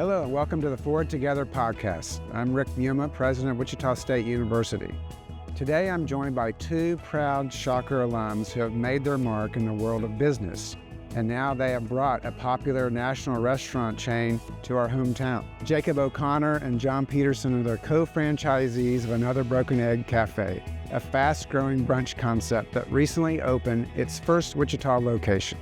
Hello and welcome to the Forward Together podcast. I'm Rick Muma, president of Wichita State University. Today I'm joined by two proud Shocker alums who have made their mark in the world of business, and now they have brought a popular national restaurant chain to our hometown. Jacob O'Connor and John Peterson are the co-franchisees of Another Broken Egg Café, a fast-growing brunch concept that recently opened its first Wichita location.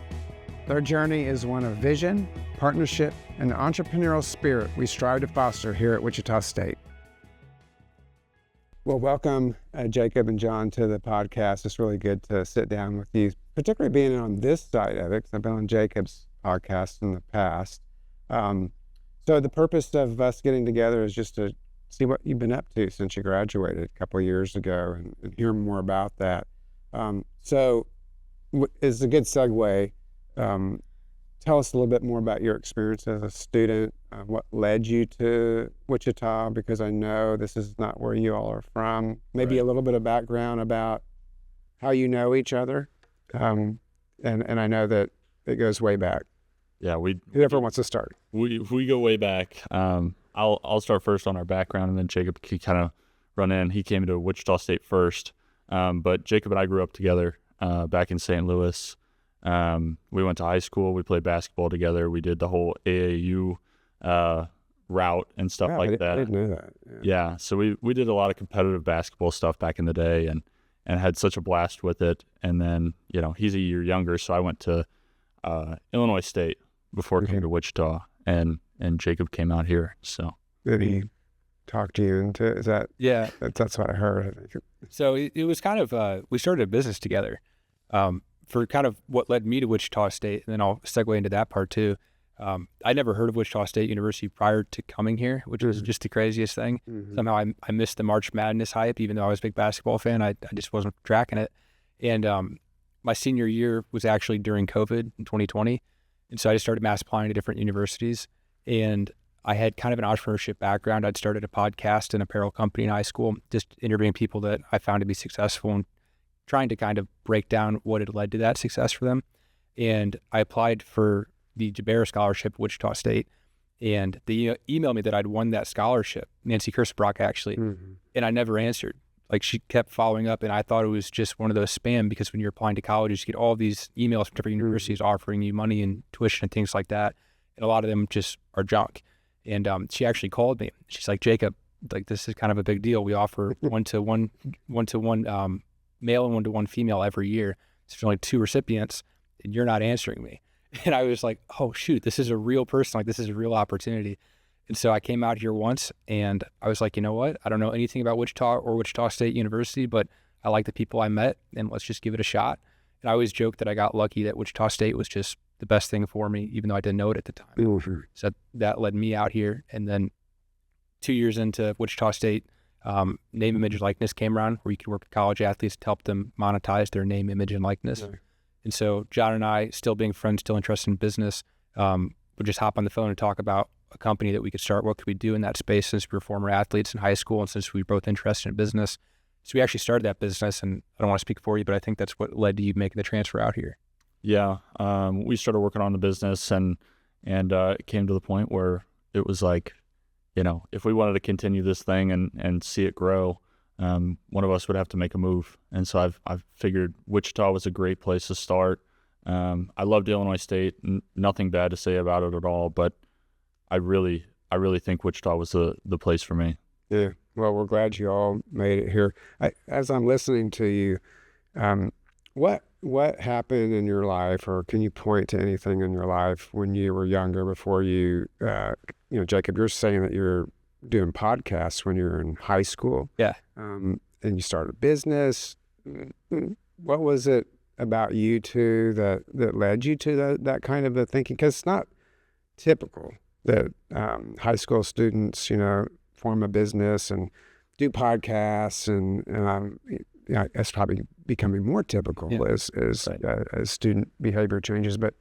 Their journey is one of vision, partnership, and the entrepreneurial spirit we strive to foster here at Wichita State. Well, welcome Jacob and John to the podcast. It's really good to sit down with you, particularly being on this side of it, because I've been on Jacob's podcast in the past. So the purpose of us getting together is just to see what you've been up to since you graduated a couple of years ago and hear more about that. So it's a good segue. Tell us a little bit more about your experience as a student, what led you to Wichita, because I know this is not where you all are from. Maybe a little bit of background about how you know each other. And I know that it goes way back. Yeah, whoever wants to start. We go way back. I'll start first on our background, and then Jacob can kind of run in. He came to Wichita State first, but Jacob and I grew up together back in St. Louis. We went to high school. We played basketball together. We did the whole AAU route and stuff like that. I didn't know that. Yeah, so we did a lot of competitive basketball stuff back in the day, and had such a blast with it. And then, he's a year younger, so I went to Illinois State before coming to Wichita, and Jacob came out here. So did he talk to you into is that? Yeah, that's what I heard. I think. So it was kind of we started a business together. For kind of what led me to Wichita State, and then I'll segue into that part too. I never heard of Wichita State University prior to coming here, which was just the craziest thing. Somehow I missed the March Madness hype, even though I was a big basketball fan. I just wasn't tracking it. And my senior year was actually during COVID in 2020. And so I just started mass applying to different universities. And I had kind of an entrepreneurship background. I'd started a podcast and apparel company in high school, just interviewing people that I found to be successful and trying to kind of break down what had led to that success for them. And I applied for the Jabera Scholarship at Wichita State, and they emailed me that I'd won that scholarship, Nancy Kirstenbrock actually, and I never answered. Like, she kept following up, and I thought it was just one of those spam, because when you're applying to colleges, you get all these emails from different universities offering you money and tuition and things like that, and a lot of them just are junk. And she actually called me. She's like, Jacob, like, this is kind of a big deal. We offer one-to-one male and one-to-one female every year. So there's only 2 recipients, and you're not answering me. And I was like, oh shoot, this is a real person. Like, this is a real opportunity. And so I came out here once, and I was like, you know what? I don't know anything about Wichita or Wichita State University, but I like the people I met, and let's just give it a shot. And I always joke that I got lucky that Wichita State was just the best thing for me, even though I didn't know it at the time. So that led me out here. And then 2 years into Wichita State, name, image, and likeness came around, where you could work with college athletes to help them monetize their name, image, and likeness. Yeah. And so John and I, still being friends, still interested in business, would just hop on the phone and talk about a company that we could start. What could we do in that space, since we were former athletes in high school, and since we were both interested in business. So we actually started that business, and I don't want to speak for you, but I think that's what led to you making the transfer out here. Yeah, we started working on the business, and it came to the point where it was like, if we wanted to continue this thing and see it grow, one of us would have to make a move. And so I've figured Wichita was a great place to start. I loved Illinois State, nothing bad to say about it at all, but I really think Wichita was the place for me. Yeah, well, we're glad you all made it here. As I'm listening to you, what happened in your life, or can you point to anything in your life when you were younger, before you, Jacob, you're saying that you're doing podcasts when you were in high school. Yeah. And you started a business. What was it about you two that led you to that kind of a thinking? Because it's not typical that high school students, form a business and do podcasts, and it's probably becoming more typical as student behavior changes. But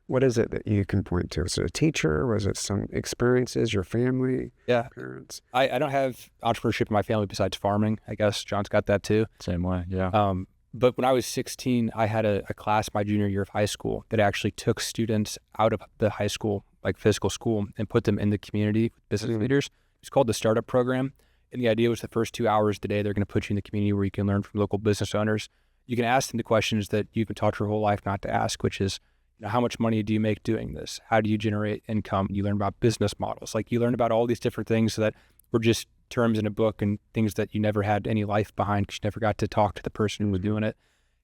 what is it that you can point to? Was it a teacher? Was it some experiences, your family, parents? I don't have entrepreneurship in my family besides farming. I guess John's got that too. Same way, yeah. But when I was 16, I had a class my junior year of high school that actually took students out of the high school like physical school and put them in the community with business leaders. It's called the Startup Program. And the idea was the first 2 hours of the day, they're going to put you in the community where you can learn from local business owners. You can ask them the questions that you've been taught your whole life not to ask, which is, how much money do you make doing this? How do you generate income? You learn about business models. Like you learn about all these different things that were just terms in a book and things that you never had any life behind because you never got to talk to the person who was doing it.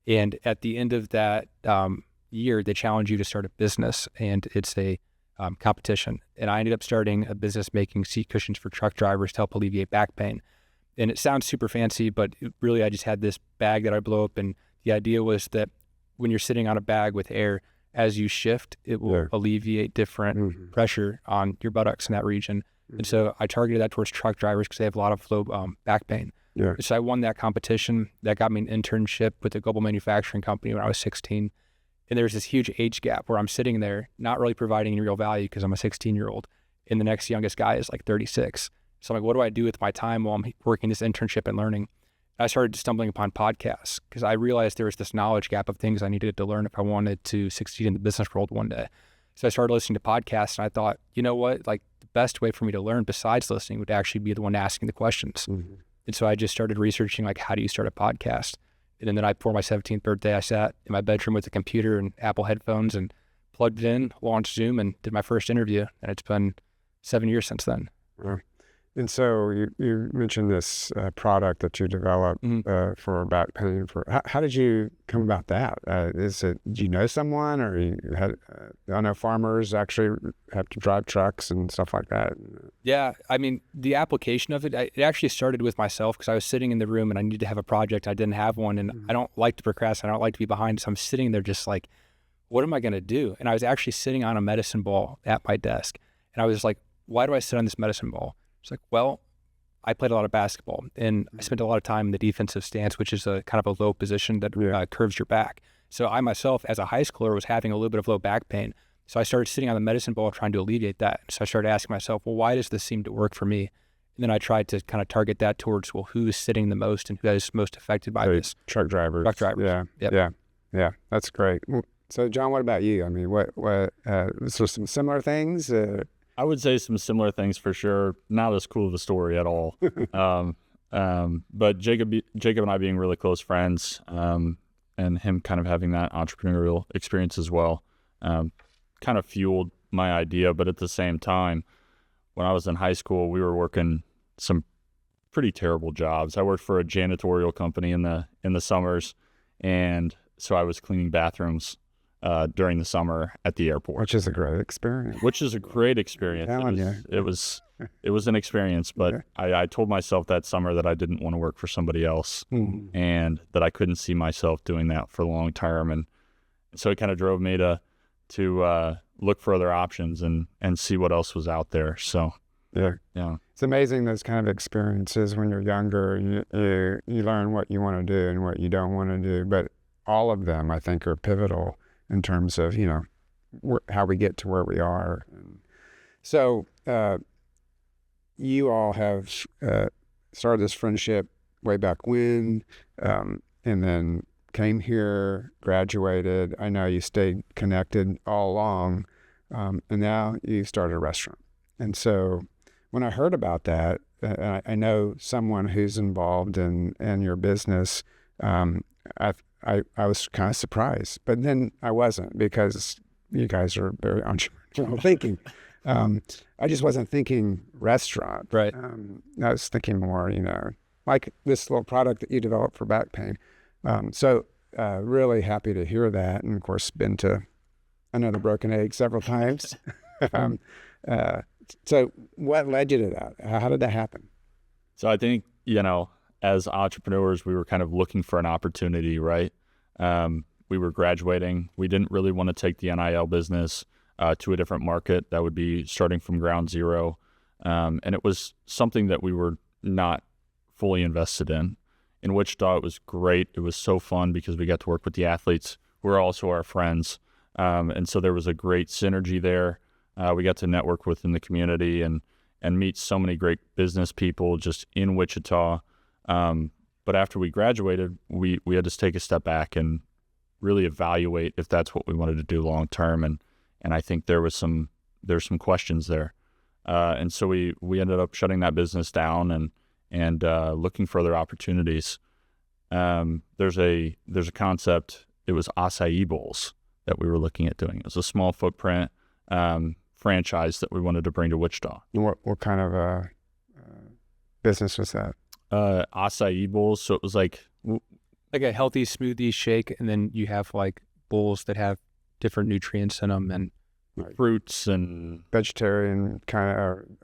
And at the end of that year, they challenge you to start a business, and it's a competition. And I ended up starting a business making seat cushions for truck drivers to help alleviate back pain. And it sounds super fancy, but really I just had this bag that I blow up, and the idea was that when you're sitting on a bag with air, as you shift, it will alleviate different pressure on your buttocks in that region. And so I targeted that towards truck drivers because they have a lot of low back pain. So I won that competition. That got me an internship with a global manufacturing company when I was 16. And there's this huge age gap where I'm sitting there not really providing any real value because I'm a 16-year-old, and the next youngest guy is like 36. So I'm like, what do I do with my time while I'm working this internship and learning? I started stumbling upon podcasts because I realized there was this knowledge gap of things I needed to learn if I wanted to succeed in the business world one day. So I started listening to podcasts, and I thought, you know what, like the best way for me to learn besides listening would actually be the one asking the questions. And so I just started researching, like, how do you start a podcast? And then the night before my 17th birthday, I sat in my bedroom with a computer and Apple headphones and plugged it in, launched Zoom, and did my first interview. And it's been 7 years since then. And so you mentioned this product that you developed for back pain. How did you come about that? Did you know someone, or you had? I know farmers actually have to drive trucks and stuff like that. Yeah, I mean, the application of it, it actually started with myself because I was sitting in the room and I needed to have a project. I didn't have one, and I don't like to procrastinate. I don't like to be behind. So I'm sitting there just like, what am I going to do? And I was actually sitting on a medicine ball at my desk, and I was like, why do I sit on this medicine ball? It's like, well, I played a lot of basketball, and I spent a lot of time in the defensive stance, which is a kind of a low position that curves your back. So I myself, as a high schooler, was having a little bit of low back pain. So I started sitting on the medicine ball trying to alleviate that. So I started asking myself, well, why does this seem to work for me? And then I tried to kind of target that towards, well, who is sitting the most and who is most affected by this? Truck drivers. Truck drivers. Yeah. That's great. So John, what about you? I mean, what so some similar things? I would say some similar things for sure. Not as cool of a story at all. But Jacob and I being really close friends, and him kind of having that entrepreneurial experience as well, kind of fueled my idea. But at the same time, when I was in high school, we were working some pretty terrible jobs. I worked for a janitorial company in the summers, and so I was cleaning bathrooms during the summer at the airport, which is a great experience. It was an experience, but I told myself that summer that I didn't want to work for somebody else, and that I couldn't see myself doing that for the long term, and so it kind of drove me to look for other options and see what else was out there. So it's amazing those kind of experiences when you're younger. You learn what you want to do and what you don't want to do, but all of them I think are pivotal in terms of, how we get to where we are. So you all have started this friendship way back when, and then came here, graduated. I know you stayed connected all along, and now you started a restaurant. And so when I heard about that, I know someone who's involved in your business. I was kind of surprised, but then I wasn't, because you guys are very entrepreneurial thinking. I just wasn't thinking restaurant. Right. I was thinking more, like this little product that you developed for back pain. So really happy to hear that. And of course, been to Another Broken Egg several times. So what led you to that? How did that happen? So I think, as entrepreneurs, we were kind of looking for an opportunity, right? We were graduating. We didn't really want to take the NIL business to a different market. That would be starting from ground zero. And it was something that we were not fully invested in. In Wichita, it was great. It was so fun because we got to work with the athletes who are also our friends. And so there was a great synergy there. We got to network within the community and meet so many great business people just in Wichita. But after we graduated, we had to take a step back and really evaluate if that's what we wanted to do long term. And I think there was some there's some questions there. And so we ended up shutting that business down and looking for other opportunities. There's a concept. It was acai bowls that we were looking at doing. It was a small footprint franchise that we wanted to bring to Wichita. What kind of business was that? Acai bowls. So it was like a healthy smoothie shake, and then you have like bowls that have different nutrients in them and fruits and vegetarian kind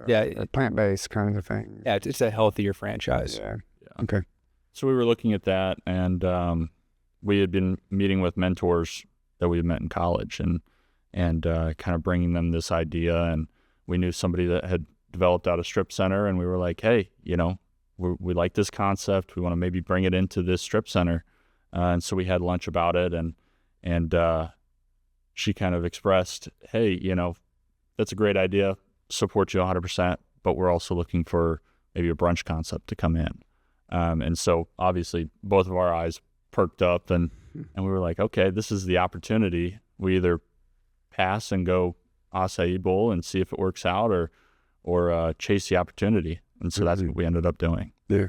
of, plant-based kind of thing. Yeah, it's a healthier franchise. Yeah. Okay. So we were looking at that, and we had been meeting with mentors that we had met in college, and kind of bringing them this idea. And we knew somebody that had developed out a strip center, and we were like, hey, we like this concept. We want to maybe bring it into this strip center. And so we had lunch about it, and she kind of expressed, hey, that's a great idea. Support you 100%, but we're also looking for maybe a brunch concept to come in. And so obviously both of our eyes perked up, and we were like, okay, this is the opportunity. We either pass and go acai bowl and see if it works out, or chase the opportunity. And so that's what we ended up doing. Yeah.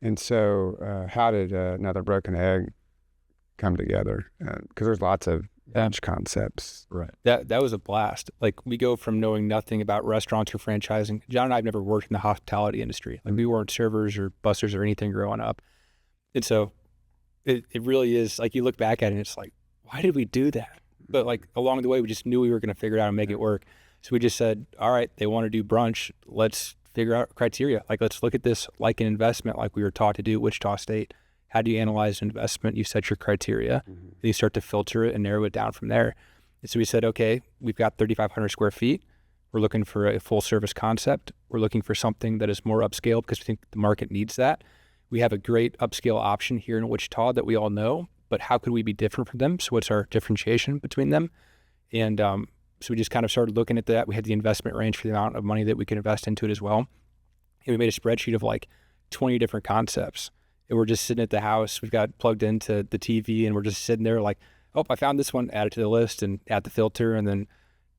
And so how did Another Broken Egg come together? Because there's lots of brunch concepts. Right. That was a blast. Like, we go from knowing nothing about restaurants or franchising. John and I have never worked in the hospitality industry. Like, we weren't servers or bussers or anything growing up. And so it really is, like, you look back at it and it's like, why did we do that? But like, along the way, we just knew we were going to figure it out and make it work. So we just said, all right, they want to do brunch. Let's figure out criteria. Like, let's look at this like an investment, like we were taught to do at Wichita State. How do you analyze an investment? You set your criteria, then you start to filter it and narrow it down from there. And so we said, okay, we've got 3,500 square feet. We're looking for a full service concept. We're looking for something that is more upscale because we think the market needs that. We have a great upscale option here in Wichita that we all know, but how could we be different from them? So what's our differentiation between them? And so we just kind of started looking at that. We had the investment range for the amount of money that we could invest into it as well. And we made a spreadsheet of like 20 different concepts. And we're just sitting at the house. We've got plugged into the TV, and we're just sitting there like, oh, I found this one, add it to the list and add the filter, and then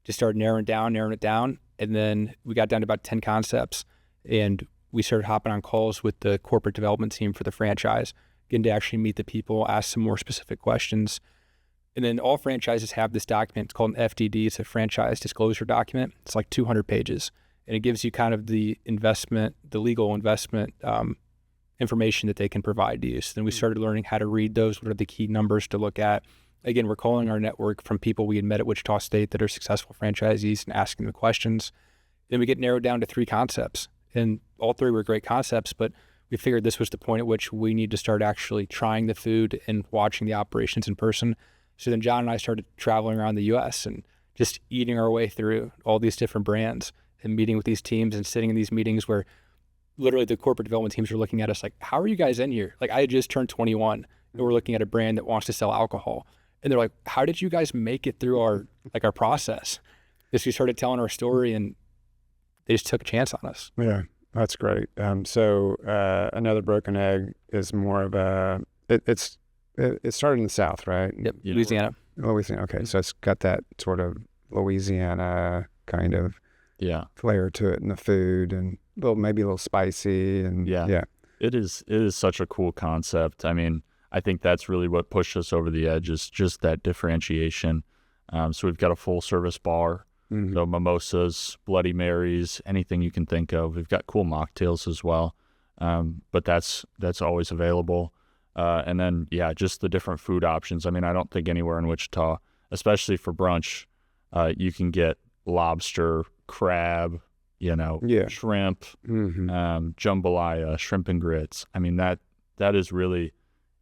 just started narrowing it down. And then we got down to about 10 concepts, and we started hopping on calls with the corporate development team for the franchise, getting to actually meet the people, ask some more specific questions. And then all franchises have this document. It's called an FDD. It's a franchise disclosure document. It's like 200 pages, and it gives you kind of the legal investment information that they can provide to you. So then we started learning how to read those. What are the key numbers to look at? Again, we're calling our network from people we had met at Wichita State that are successful franchisees and asking them questions. Then we get narrowed down to 3 concepts, and all 3 were great concepts, but we figured this was the point at which we need to start actually trying the food and watching the operations in person. So then John and I started traveling around the U.S. and just eating our way through all these different brands and meeting with these teams and sitting in these meetings where literally the corporate development teams were looking at us like, how are you guys in here? Like, I had just turned 21 and we're looking at a brand that wants to sell alcohol. And they're like, how did you guys make it through our process? Because we started telling our story and they just took a chance on us. Yeah, that's great. So Another Broken Egg is more of a, it started in the South, right? Yep, Louisiana. Louisiana, okay. So it's got that sort of Louisiana kind of flair to it in the food, and maybe a little spicy. And yeah. It is such a cool concept. I mean, I think that's really what pushed us over the edge, is just that differentiation. So we've got a full service bar, so mimosas, Bloody Marys, anything you can think of. We've got cool mocktails as well, but that's always available. And then, just the different food options. I mean, I don't think anywhere in Wichita, especially for brunch, you can get lobster, crab, shrimp, jambalaya, shrimp and grits. I mean, that is really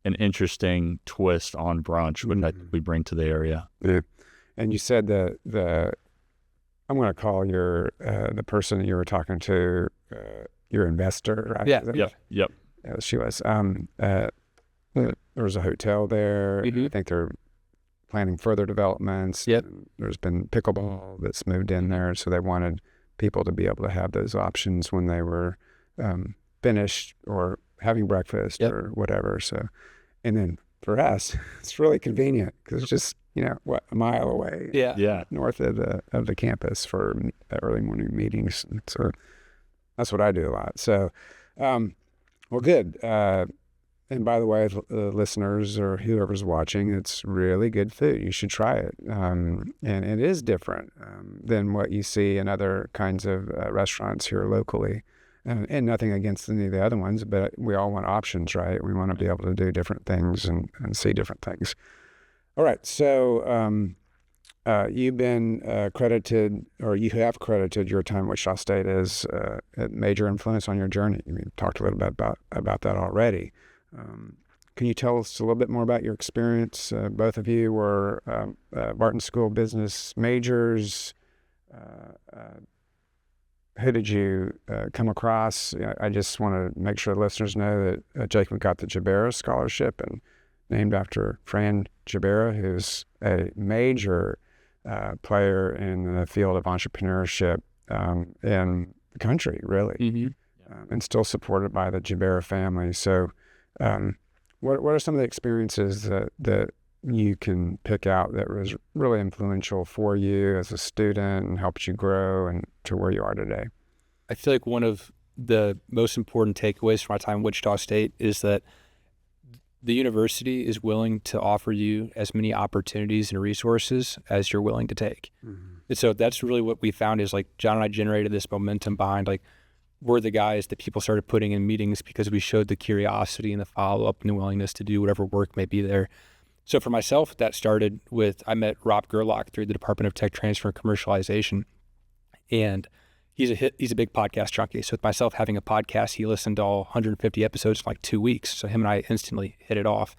an interesting twist on brunch that we bring to the area. Yeah. And you said I'm going to call the person that you were talking to, your investor, right? Yeah. Yep. Yeah, she was. There was a hotel there. I think they're planning further developments. Yep. There's been pickleball that's moved in there, so they wanted people to be able to have those options when they were finished or having breakfast or whatever. So, and then for us, it's really convenient because it's just a mile away, Yeah. north of the campus for early morning meetings. And so that's what I do a lot. So, well, good. And by the way, listeners or whoever's watching, it's really good food. You should try it. And it is different than what you see in other kinds of restaurants here locally. And nothing against any of the other ones, but we all want options, right? We want to be able to do different things and see different things. All right. So you've been credited, or you have credited your time at Wichita State as a major influence on your journey. You've talked a little bit about that already. Can you tell us a little bit more about your experience? Both of you were Barton School business majors. Who did you come across? I just want to make sure listeners know that Jacob got the Jabera Scholarship, and named after Fran Jabera, who's a major player in the field of entrepreneurship in the country, really, and still supported by the Jabera family. So what are some of the experiences that you can pick out that was really influential for you as a student and helped you grow and to where you are today? I feel like one of the most important takeaways from my time at Wichita State is that the university is willing to offer you as many opportunities and resources as you're willing to take. And so that's really what we found is like John and I generated this momentum behind like we're the guys that people started putting in meetings because we showed the curiosity and the follow-up and the willingness to do whatever work may be there. So for myself, that started with, I met Rob Gerlach through the Department of Tech Transfer and Commercialization. And he's a big podcast junkie. So with myself having a podcast, he listened to all 150 episodes in like 2 weeks. So him and I instantly hit it off.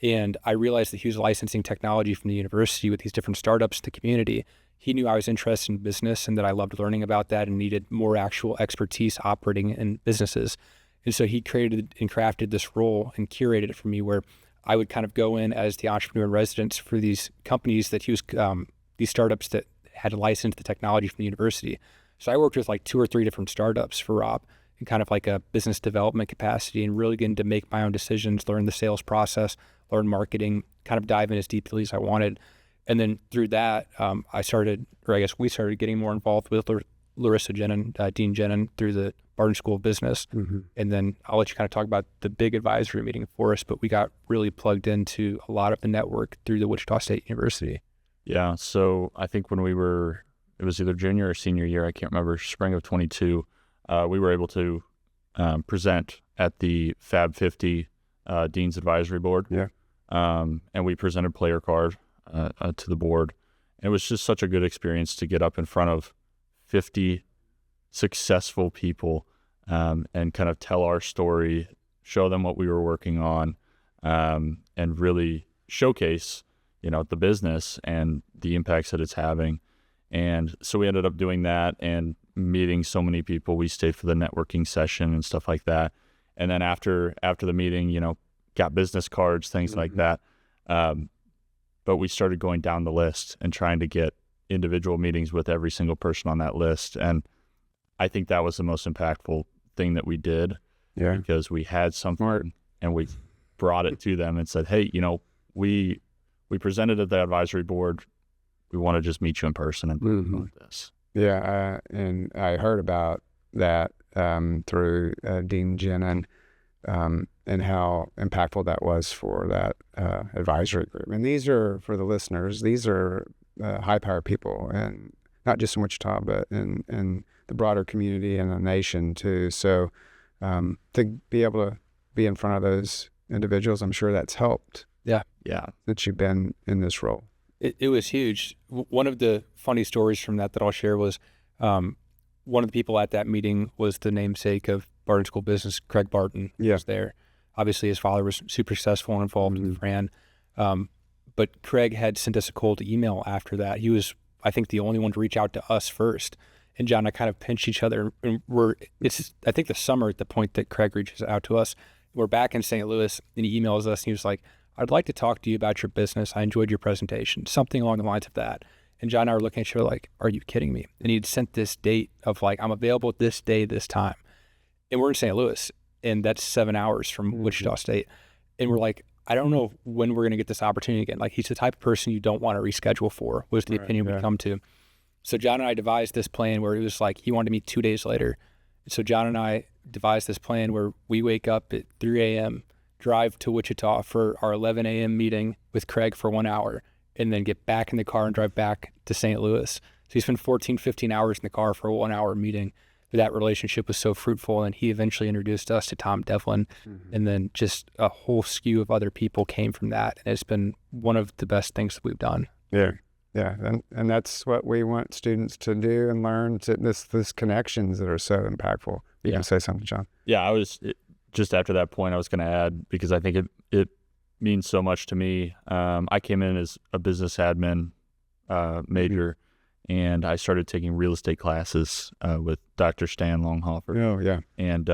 And I realized that he was licensing technology from the university with these different startups to the community. He knew I was interested in business and that I loved learning about that and needed more actual expertise operating in businesses. And so he created and crafted this role and curated it for me where I would kind of go in as the entrepreneur in residence for these companies that he was, these startups that had licensed the technology from the university. So I worked with like 2 or 3 different startups for Rob in kind of like a business development capacity and really getting to make my own decisions, learn the sales process, learn marketing, kind of dive in as deeply as I wanted. And then through that, we started getting more involved with Larissa Jenin, Dean Jenin, through the Barton School of Business. And then I'll let you kind of talk about the big advisory meeting for us, but we got really plugged into a lot of the network through the Wichita State University. Yeah. So I think when it was either junior or senior year, I can't remember, spring of 22, we were able to present at the Fab 50 Dean's Advisory Board. Yeah. And we presented player card to the board. And it was just such a good experience to get up in front of 50 successful people and kind of tell our story, show them what we were working on, and really showcase, the business and the impacts that it's having. And so we ended up doing that and meeting so many people. We stayed for the networking session and stuff like that. And then after the meeting, got business cards, things like that. But we started going down the list and trying to get individual meetings with every single person on that list. And I think that was the most impactful thing that we did. Yeah. Because we had something and we brought it to them and said, hey, we presented at the advisory board. We want to just meet you in person and like this. Yeah. And I heard about that through Dean Jenin and how impactful that was for that advisory group. And these are, for the listeners, these are high-powered people, and not just in Wichita, but in the broader community and the nation too. So to be able to be in front of those individuals, I'm sure that's helped. Yeah. That you've been in this role. It was huge. One of the funny stories from that I'll share was one of the people at that meeting was the namesake of Barton School Business, Craig Barton, was there. Obviously, his father was super successful and involved with Fran. But Craig had sent us a cold email after that. He was, I think, the only one to reach out to us first. And John and I kind of pinched each other. And it's I think the summer at the point that Craig reaches out to us. We're back in St. Louis, and he emails us, and he was like, I'd like to talk to you about your business. I enjoyed your presentation, something along the lines of that. And John and I were looking at each other like, are you kidding me? And he'd sent this date of like, I'm available this day, this time. And we're in St. Louis, and that's 7 hours from Wichita State. And we're like, I don't know when we're going to get this opportunity again. Like, he's the type of person you don't want to reschedule for, was the opinion we come to. So John and I devised this plan where it was like he wanted to meet 2 days later. So John and I devised this plan where we wake up at 3 a.m., drive to Wichita for our 11 a.m. meeting with Craig for 1 hour, and then get back in the car and drive back to St. Louis. So he spent 14, 15 hours in the car for a 1 hour meeting. But that relationship was so fruitful, and he eventually introduced us to Tom Devlin, and then just a whole slew of other people came from that. And it's been one of the best things that we've done. Yeah. And that's what we want students to do and learn, this connections that are so impactful. You can say something, John. Yeah, just after that point, I was going to add, because I think it means so much to me. I came in as a business admin major, and I started taking real estate classes with Dr. Stan Longhofer. Oh, yeah. And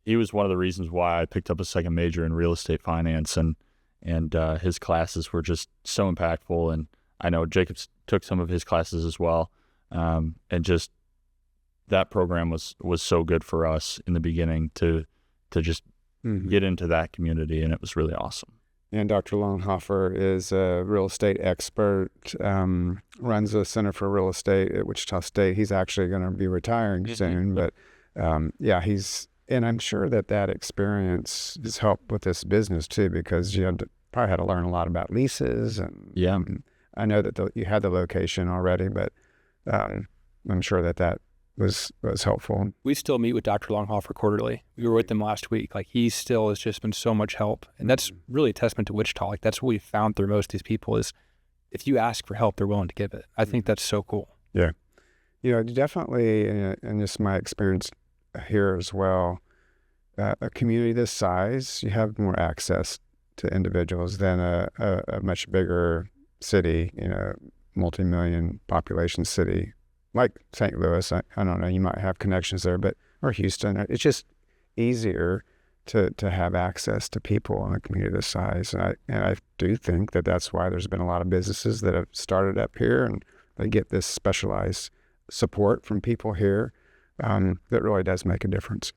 he was one of the reasons why I picked up a second major in real estate finance, and his classes were just so impactful. And I know Jacobs took some of his classes as well, and just that program was so good for us in the beginning to just get into that community, and it was really awesome. And Dr. Longhofer is a real estate expert, runs the Center for Real Estate at Wichita State. He's actually going to be retiring soon, but and I'm sure that experience has helped with this business too, because you probably had to learn a lot about leases. And I know that you had the location already, but I'm sure that was helpful. We still meet with Dr. Longhofer quarterly. We were with him last week. Like, he still has just been so much help. And that's really a testament to Wichita. Like, that's what we found through most of these people is if you ask for help, they're willing to give it. I think that's so cool. Yeah. Definitely, in just my experience here as well, a community this size, you have more access to individuals than a much bigger city, multi-million population city like St. Louis. I don't know, you might have connections there, or Houston. It's just easier to have access to people in a community this size. And I do think that's why there's been a lot of businesses that have started up here, and they get this specialized support from people here that really does make a difference.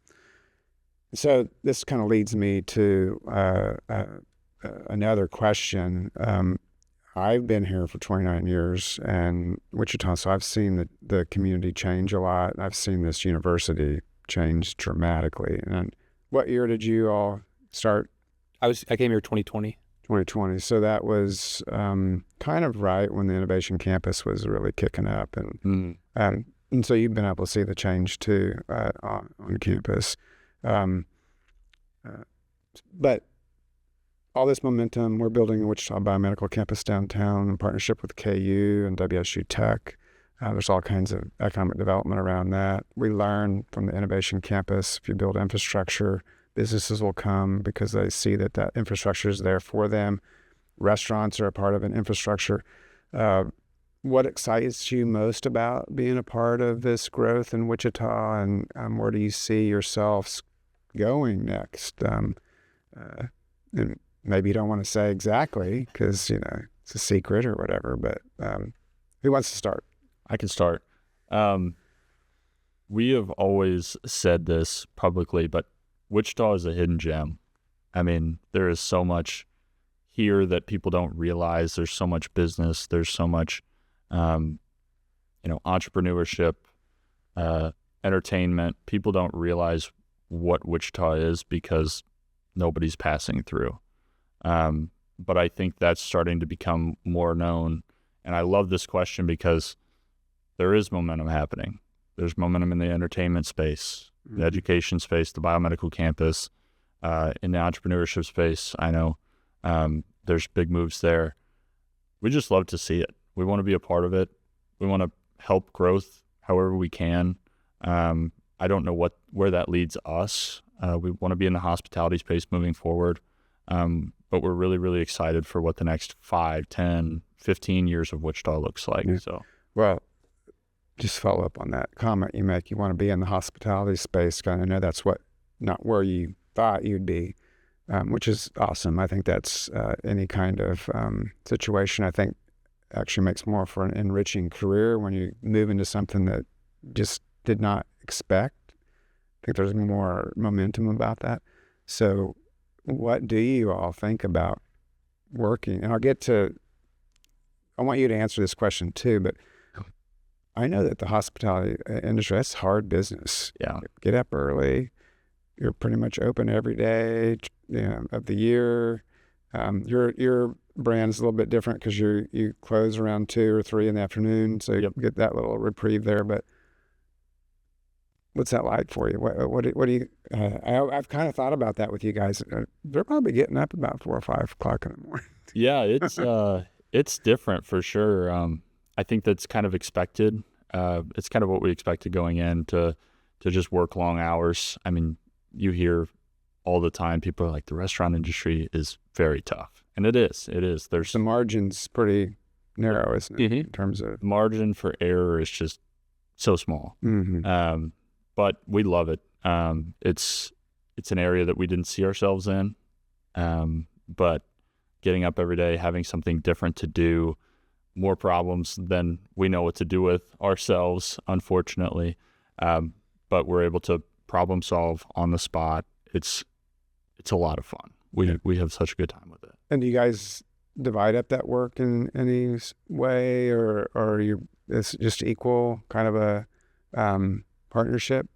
So this kind of leads me to another question. I've been here for 29 years in Wichita, so I've seen the community change a lot. I've seen this university change dramatically. And what year did you all start? I came here 2020. 2020. So that was kind of right when the Innovation Campus was really kicking up. And so you've been able to see the change too on campus. But all this momentum, we're building a Wichita Biomedical Campus downtown in partnership with KU and WSU Tech. There's all kinds of economic development around that. We learn from the Innovation Campus, if you build infrastructure, businesses will come because they see that infrastructure is there for them. Restaurants are a part of an infrastructure. What excites you most about being a part of this growth in Wichita, and where do you see yourselves going next? And maybe you don't want to say exactly because, it's a secret or whatever, but who wants to start? I can start. We have always said this publicly, but Wichita is a hidden gem. I mean, there is so much here that people don't realize. There's so much business. There's so much, entrepreneurship, entertainment. People don't realize what Wichita is because nobody's passing through. But I think that's starting to become more known. And I love this question because there is momentum happening. There's momentum in the entertainment space, the education space, the biomedical campus, in the entrepreneurship space. I know there's big moves there. We just love to see it. We want to be a part of it. We want to help growth however we can. I don't know where that leads us. We want to be in the hospitality space moving forward. But we're really, really excited for what the next 5, 10, 15 years of Wichita looks like. Yeah. So, well, just follow up on that comment you make. You want to be in the hospitality space. I know that's not where you thought you'd be, which is awesome. I think that's any kind of situation, I think, actually makes more for an enriching career when you move into something that just did not expect. I think there's more momentum about that. So what do you all think about working? And I want you to answer this question too, but I know that the hospitality industry, that's hard business. Yeah. Get up early. You're pretty much open every day of the year. Your brand's a little bit different because you close around 2 or 3 in the afternoon, so you get that little reprieve there. But what's that like for you? What do you? I've kind of thought about that with you guys. They're probably getting up about 4 or 5 o'clock in the morning. Yeah, it's different for sure. I think that's kind of expected. It's kind of what we expected going in to just work long hours. I mean, you hear all the time, people are like, the restaurant industry is very tough. And it is. There's the margin's pretty narrow, isn't it? In terms of margin for error is just so small. Mm-hmm. But we love it. It's an area that we didn't see ourselves in. But getting up every day, having something different to do, more problems than we know what to do with ourselves, unfortunately. But we're able to problem solve on the spot. It's a lot of fun. We have such a good time with it. And do you guys divide up that work in any way, or it's just equal kind of a partnership?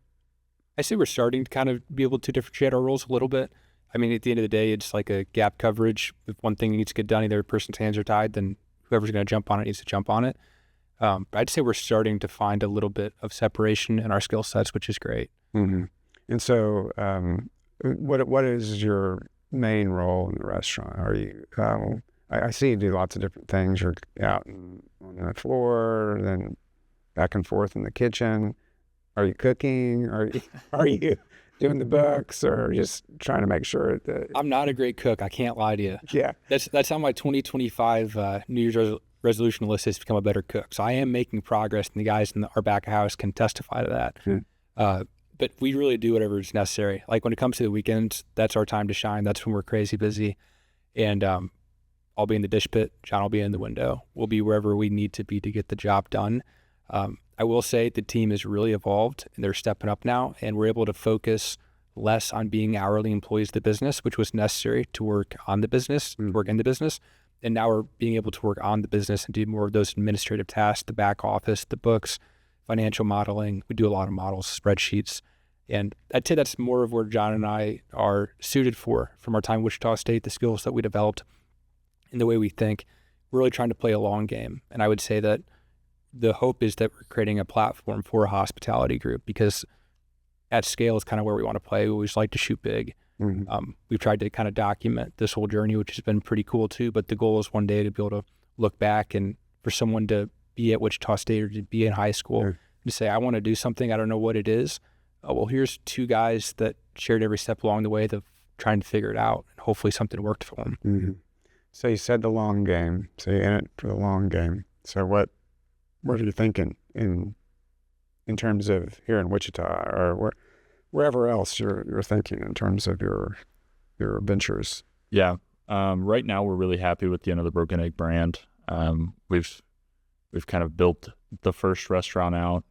I say we're starting to kind of be able to differentiate our roles a little bit. I mean, at the end of the day, it's like a gap coverage. If one thing needs to get done, either a person's hands are tied, then whoever's going to jump on it needs to jump on it. But I'd say we're starting to find a little bit of separation in our skill sets, which is great. Mm-hmm. And so what is your main role in the restaurant? Are you, I see you do lots of different things. You're out on the floor, then back and forth in the kitchen. Are you cooking? Are you doing the books, or just trying to make sure that... I'm not a great cook. I can't lie to you. Yeah. That's on my 2025 New Year's resolution list, is to become a better cook. So I am making progress, and the guys in our back of house can testify to that. Hmm. But we really do whatever is necessary. Like when it comes to the weekends, that's our time to shine. That's when we're crazy busy. And I'll be in the dish pit. John will be in the window. We'll be wherever we need to be to get the job done. I will say the team has really evolved, and they're stepping up now, and we're able to focus less on being hourly employees of the business, which was necessary to work on the business, to work in the business. And now we're being able to work on the business and do more of those administrative tasks, the back office, the books, financial modeling. We do a lot of models, spreadsheets. And I'd say that's more of where John and I are suited for from our time at Wichita State, the skills that we developed and the way we think. We're really trying to play a long game. And I would say that the hope is that we're creating a platform for a hospitality group, because at scale is kind of where we want to play. We always like to shoot big. Mm-hmm. We've tried to kind of document this whole journey, which has been pretty cool too. But the goal is one day to be able to look back and for someone to be at Wichita State or to be in high school and to say, I want to do something. I don't know what it is. Well, here's 2 guys that shared every step along the way of trying to figure it out, and hopefully something worked for them. Mm-hmm. So you said the long game. So you're in it for the long game. So what are you thinking in terms of here in Wichita, or wherever else you're thinking in terms of your ventures? Yeah. Right now we're really happy with the Another Broken Egg brand. We've kind of built the first restaurant out.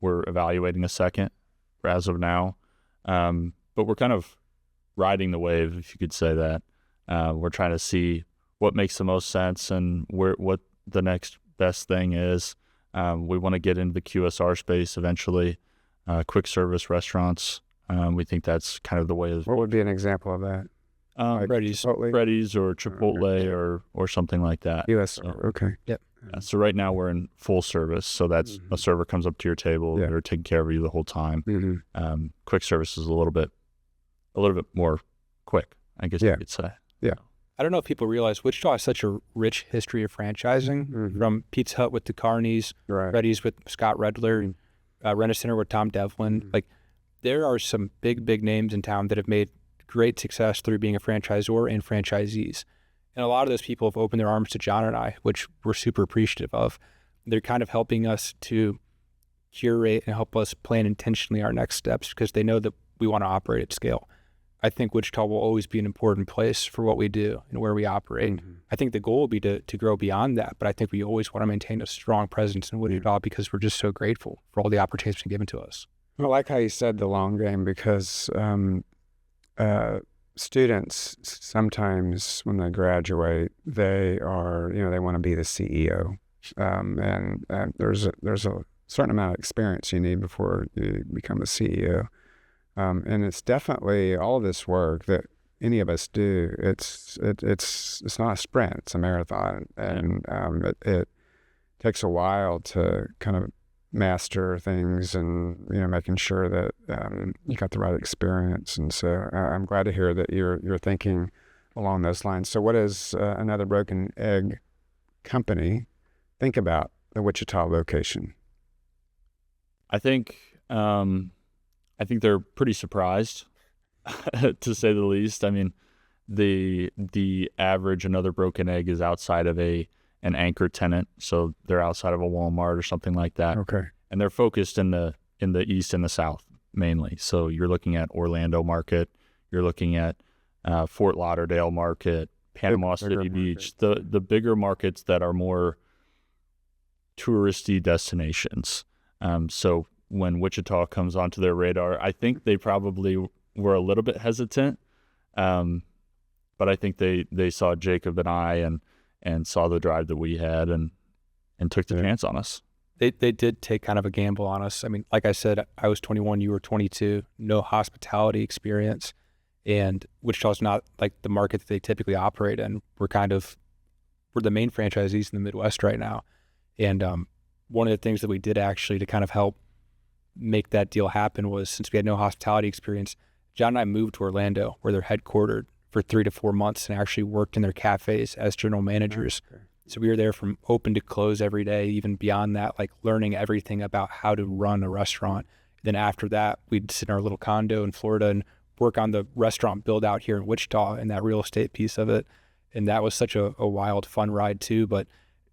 We're evaluating a second as of now. But we're kind of riding the wave, if you could say that. We're trying to see what makes the most sense and what the next best thing is. We want to get into the QSR space eventually, quick service restaurants. We think that's kind of the way. What would be an example of that? Like Freddy's or Chipotle or something like that. QSR, okay. Yep. So right now we're in full service. So that's a server comes up to your table. Yeah. They're taking care of you the whole time. Mm-hmm. Quick service is a little bit more quick, I guess you could say. Yeah. I don't know if people realize Wichita has such a rich history of franchising, from Pizza Hut with the Carneys, Freddy's with Scott Redler, Rent-A-Center with Tom Devlin. Like, there are some big names in town that have made great success through being a franchisor and franchisees. And a lot of those people have opened their arms to John and I, which we're super appreciative of. They're kind of helping us to curate and help us plan intentionally our next steps, because they know that we want to operate at scale. I think Wichita will always be an important place for what we do and where we operate. I think the goal will be to grow beyond that, but I think we always want to maintain a strong presence in Wichita because we're just so grateful for all the opportunities given to us. I like how you said the long game, because students sometimes when they graduate, they are, they want to be the CEO. And there's a certain amount of experience you need before you become a CEO. And it's definitely all this work that any of us do. It's not a sprint; it's a marathon, and it takes a while to kind of master things, and making sure that you got the right experience. And so I'm glad to hear that you're thinking along those lines. So, what does Another Broken Egg Company think about the Wichita location? I think they're pretty surprised, to say the least. I mean, the average Another Broken Egg is outside of an anchor tenant, so they're outside of a Walmart or something like that. Okay. And they're focused in the east and the south mainly. So you're looking at Orlando market, you're looking at Fort Lauderdale market, Panama City Beach, the bigger markets that are more touristy destinations. So when Wichita comes onto their radar, I think they probably were a little bit hesitant, but I think they saw Jacob and I and saw the drive that we had and took the chance on us. They did take kind of a gamble on us. I mean, like I said, I was 21, you were 22, no hospitality experience, and Wichita's not like the market that they typically operate in. We're the main franchisees in the Midwest right now, and one of the things that we did actually to kind of help make that deal happen was, since we had no hospitality experience, John and I moved to Orlando, where they're headquartered, for 3 to 4 months and actually worked in their cafes as general managers. Okay. So we were there from open to close every day, even beyond that, like learning everything about how to run a restaurant. Then after that, we'd sit in our little condo in Florida and work on the restaurant build out here in Wichita and that real estate piece of it. And that was such a wild, fun ride too. But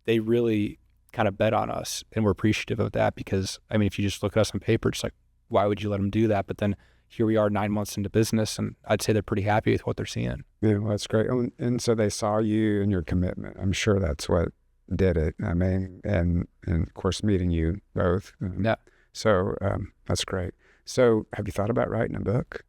they really kind of bet on us, and we're appreciative of that, because, I mean, if you just look at us on paper, it's like, why would you let them do that? But then here we are 9 months into business, and I'd say they're pretty happy with what they're seeing. Yeah, well, that's great. And so they saw you and your commitment. I'm sure that's what did it. I mean, and of course, meeting you both. Yeah. So that's great. So have you thought about writing a book?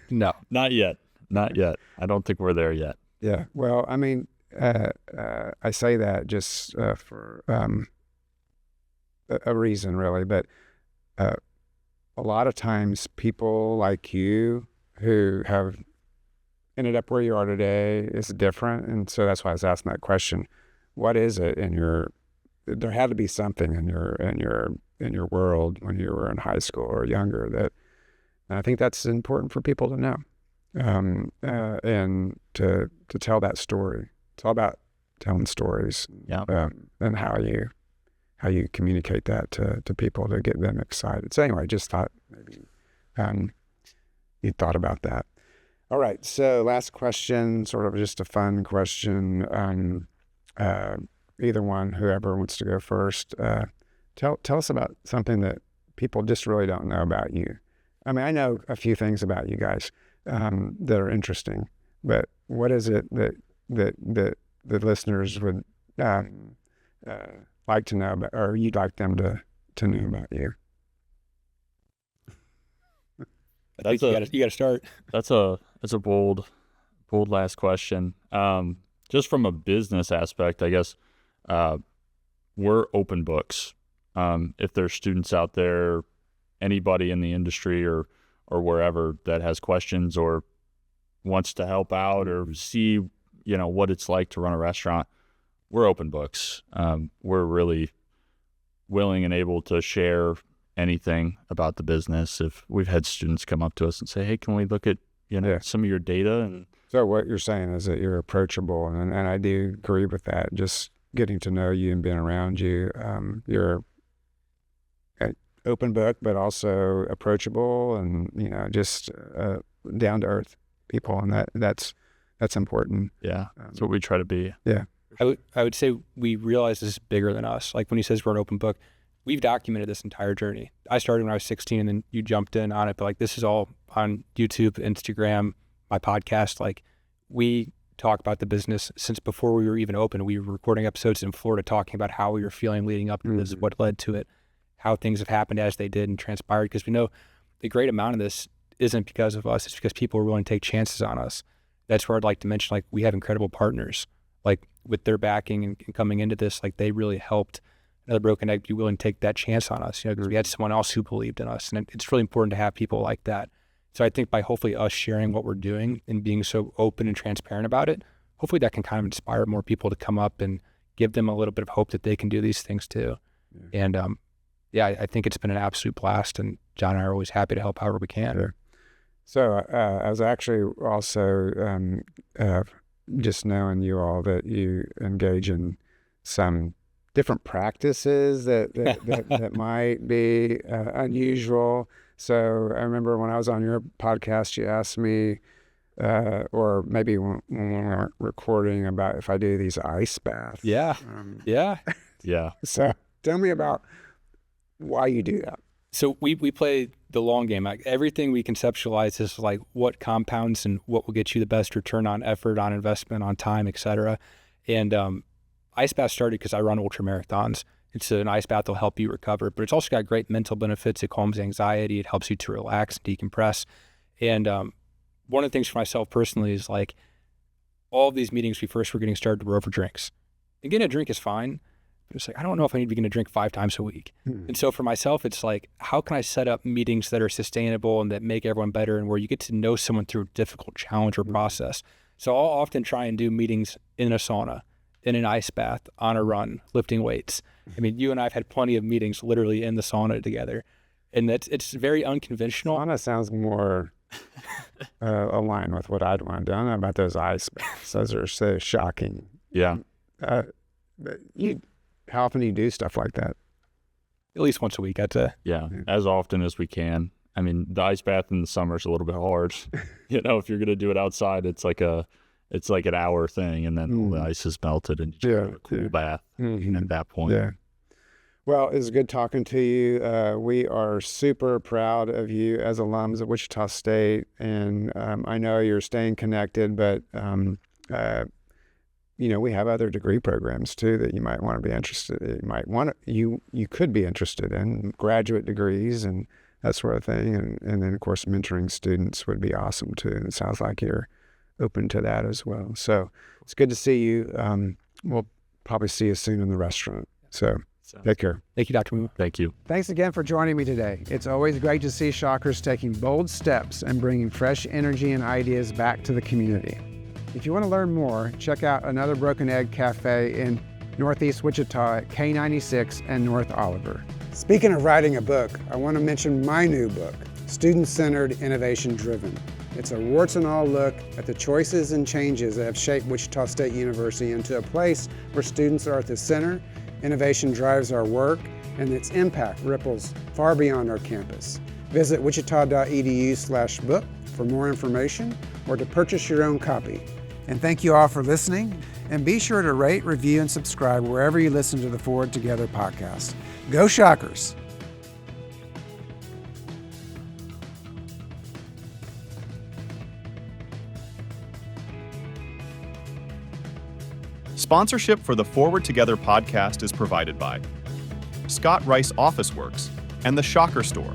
No. Not yet. I don't think we're there yet. Yeah. Well, I mean, I say that just for a reason, really, but a lot of times people like you who have ended up where you are today is different. And so that's why I was asking that question. What is it there had to be something in your world when you were in high school or younger that, and I think that's important for people to know, and to tell that story. It's all about telling stories. Yeah. And how you communicate that to people to get them excited. So anyway, just thought maybe you thought about that. All right. So last question, sort of just a fun question. Either one, whoever wants to go first. Tell us about something that people just really don't know about you. I mean, I know a few things about you guys that are interesting, but what is it that the listeners would like to know about, or you'd like them to know about you? You got to start. That's a bold last question. Just from a business aspect, I guess, we're open books. If there's students out there, anybody in the industry or wherever that has questions or wants to help out or see, what it's like to run a restaurant, we're open books. We're really willing and able to share anything about the business. If we've had students come up to us and say, hey, can we look at, some of your data? And so what you're saying is that you're approachable, and I do agree with that. Just getting to know you and being around you, you're an open book, but also approachable, and just down to earth people, and that's important. Yeah, that's what we try to be. Yeah, I would say we realize this is bigger than us. Like when he says we're an open book, we've documented this entire journey. I started when I was 16, and then you jumped in on it, but like this is all on YouTube, Instagram, my podcast. Like we talk about the business since before we were even open. We were recording episodes in Florida talking about how we were feeling leading up to this, what led to it, how things have happened as they did and transpired, because we know the great amount of this isn't because of us. It's because people are willing to take chances on us. That's where I'd like to mention, like, we have incredible partners, like with their backing and coming into this, like they really helped Another Broken Egg be willing to take that chance on us, because we had someone else who believed in us. And it's really important to have people like that. So I think by hopefully us sharing what we're doing and being so open and transparent about it, hopefully that can kind of inspire more people to come up and give them a little bit of hope that they can do these things too. Yeah. And I think it's been an absolute blast, and John and I are always happy to help however we can. Sure. So I was actually also just knowing you all that you engage in some different practices that might be unusual. So I remember when I was on your podcast, you asked me, or maybe when we were recording, about if I do these ice baths. Yeah. Yeah. So tell me about why you do that. So we play the long game. Like, everything we conceptualize is like what compounds and what will get you the best return on effort, on investment, on time, etc. And ice bath started because I run ultra marathons. It's an ice bath that'll help you recover, but it's also got great mental benefits. It calms anxiety. It helps you to relax and decompress. And one of the things for myself personally is, like, all of these meetings we first were getting started were over drinks. And getting a drink is fine, but it's like, I don't know if I need to be getting a drink 5 times a week. And so for myself, it's like, how can I set up meetings that are sustainable and that make everyone better, and where you get to know someone through a difficult challenge or process? So I'll often try and do meetings in a sauna, in an ice bath, on a run, lifting weights. I mean, you and I have had plenty of meetings literally in the sauna together, and it's very unconventional. Sauna sounds more aligned with what I'd want to do. I don't know about those ice baths. Those are so shocking. Yeah. But how often do you do stuff like that? At least once a week, I'd say. Yeah, as often as we can. I mean, the ice bath in the summer is a little bit hard. If you're going to do it outside, it's like an hour thing, and then all the ice is melted, and you have a cool bath at that point. Yeah. Well, it's good talking to you. We are super proud of you as alums at Wichita State, and I know you're staying connected, but we have other degree programs too that you might want to be interested in. You could be interested in graduate degrees and that sort of thing, and then of course mentoring students would be awesome too. And it sounds like you're open to that as well. So it's good to see you. We'll probably see you soon in the restaurant. So take care. Thank you, Dr. Muma. Thank you. Thanks again for joining me today. It's always great to see Shockers taking bold steps and bringing fresh energy and ideas back to the community. If you want to learn more, check out Another Broken Egg Café in Northeast Wichita at K96 and North Oliver. Speaking of writing a book, I want to mention my new book, Student-Centered, Innovation-Driven. It's a warts and all look at the choices and changes that have shaped Wichita State University into a place where students are at the center, innovation drives our work, and its impact ripples far beyond our campus. Visit wichita.edu/book for more information or to purchase your own copy. And thank you all for listening, and be sure to rate, review, and subscribe wherever you listen to the Forward Together podcast. Go Shockers! Sponsorship for the Forward Together podcast is provided by Scott Rice Office Works and the Shocker Store.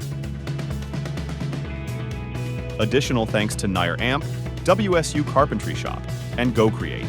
Additional thanks to Nair Amp, WSU Carpentry Shop, and Go Create.